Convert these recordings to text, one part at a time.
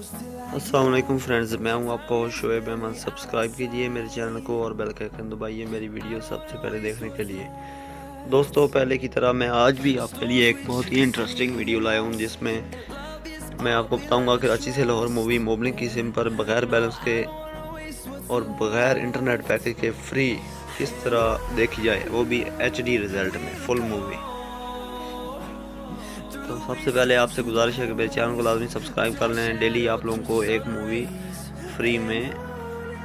अस्सलाम वालेकुम फ्रेंड्स, मैं हूं आपका होस्ट शोएब अहमद। सब्सक्राइब कीजिए मेरे चैनल को और बेल का आइकन दबाइए मेरी वीडियो सबसे पहले देखने के लिए। दोस्तों, पहले की तरह मैं आज भी आपके लिए एक बहुत ही इंटरेस्टिंग वीडियो लाया हूं, जिसमें मैं आपको बताऊंगा कराची से लाहौर मूवी मोबलिंग की सिम पर बगैर बैलेंस के और बगैर इंटरनेट पैकेज के फ्री किस तरह देखी जाए, वो भी HD रिजल्ट में फुल मूवी। तो सबसे पहले आपसे गुजारिश है कि मेरे चैनल को लाजमी सब्सक्राइब कर लें। डेली आप लोगों को एक मूवी फ्री में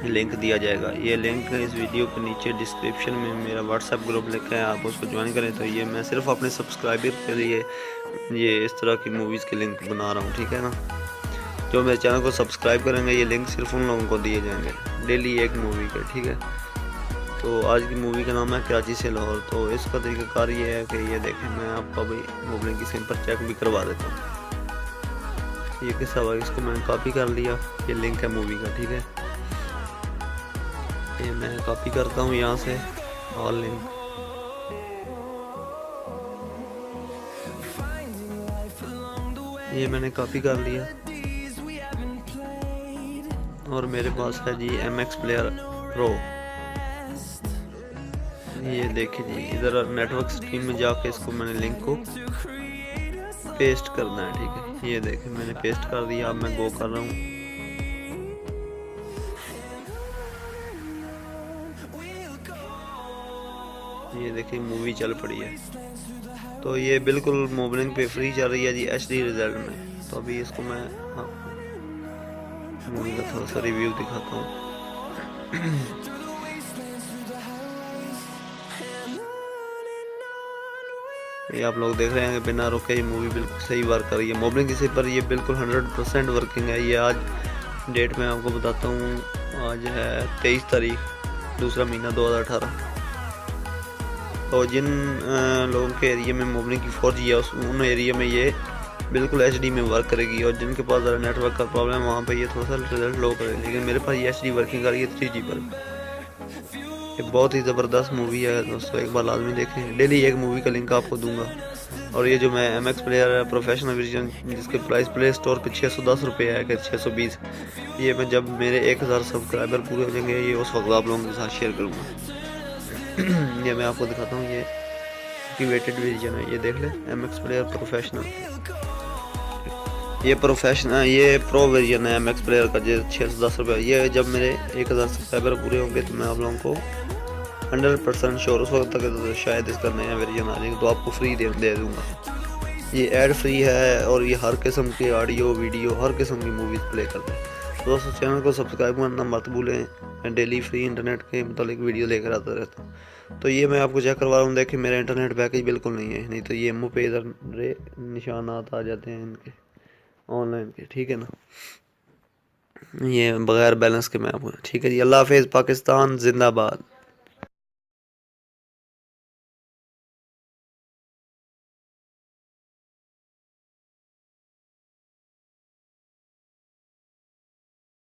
लिंक दिया जाएगा। ये लिंक इस वीडियो के नीचे डिस्क्रिप्शन में मेरा व्हाट्सएप ग्रुप लिखा है, आप उसको ज्वाइन करें। तो ये मैं सिर्फ अपने सब्सक्राइबर के लिए ये इस तरह की मूवीज़ के लिंक बना रहा हूँ, ठीक है ना। जो मेरे चैनल को सब्सक्राइब करेंगे ये लिंक सिर्फ उन लोगों को दिए जाएंगे, डेली एक मूवी के, ठीक है। तो आज की मूवी का नाम है कराची से लाहौर। तो इसका तरीकाकार ये है कि ये देखें, मैं आपको अभी मोबाइल की सिम पर चेक भी करवा देता हूँ। ये किस्सा हुआ, इसको मैंने कॉपी कर लिया, ये लिंक है मूवी का, ठीक है। ये मैं कॉपी करता हूँ यहाँ से ऑल लिंक। ये मैंने कॉपी कर लिया और मेरे पास है जी MX प्लेयर प्रो। ये देखिए जी, इधर नेटवर्क स्ट्रीम में जाके इसको मैंने लिंक को पेस्ट करना है, ठीक है। ये देखिए मैंने पेस्ट कर दिया, अब मैं गो कर रहा हूँ। ये देखिए मूवी चल पड़ी है। तो ये बिल्कुल मोबलिंग पे फ्री चल रही है जी HD रिजल्ट में। तो अभी इसको मैं मूवी का थोड़ा सा रिव्यू दिखाता हूँ। ये आप लोग देख रहे हैं कि बिना रुके ये मूवी बिल्कुल सही वर्क कर रही है। मोबलिंग किसी पर ये बिल्कुल 100% वर्किंग है। ये आज डेट में आपको बताता हूँ, आज है 23 तारीख दूसरा महीना 2018। तो जिन लोगों के एरिया में मोबलिंग की 4G है उन एरिया में ये बिल्कुल HD में वर्क करेगी, और जिनके पास ज़रा नेटवर्क का प्रॉब्लम है वहाँ पे ये थोड़ा सा रिजल्ट लो करेगी। लेकिन मेरे पास ये HD वर्किंग कर रही है 3G पर। ये बहुत ही ज़बरदस्त मूवी है दोस्तों, एक बार लाजमी देखें। डेली एक मूवी का लिंक आपको दूंगा। और ये जो मैं MX प्लेयर है प्रोफेशनल वर्जन, जिसके प्राइस प्ले स्टोर पे 610 रुपये है कि 620, ये मैं जब मेरे 1000 सब्सक्राइबर पूरे हो जाएंगे ये उस वक्त आप लोगों के साथ शेयर करूँगा। ये मैं आपको दिखाता हूँ, ये एक्टिवेटेड वर्जन है, ये देख ले MX प्लेयर प्रोफेशनल। ये प्रोफेशनल, ये प्रो वर्जन है MX प्लेयर का, जो 610 रुपये। ये जब मेरे 1000 सब्सक्राइबर पूरे होंगे तो मैं आप लोगों को 100% श्योर उस वक्त तक तो शायद इसका नया वर्जन आ जाएगा, तो आपको फ्री दे दूँगा। ये ऐड फ्री है और ये हर किस्म के ऑडियो वीडियो हर किस्म की मूवीज़ प्ले करता है। तो दोस्तों, चैनल को सब्सक्राइब करना मत भूलें, मैं डेली फ्री इंटरनेट के मतलब वीडियो लेकर आता रहता हूँ। तो ये मैं आपको चेक करवा रहा हूँ, देखिए मेरा इंटरनेट पैकेज बिल्कुल नहीं है, नहीं तो ये मुँह पे इधर निशानात आ जाते हैं इनके ऑनलाइन के, ठीक है ना। ये बगैर बैलेंस के मैं आपको, ठीक है जी। अल्लाह हाफिज़, पाकिस्तान जिंदाबाद।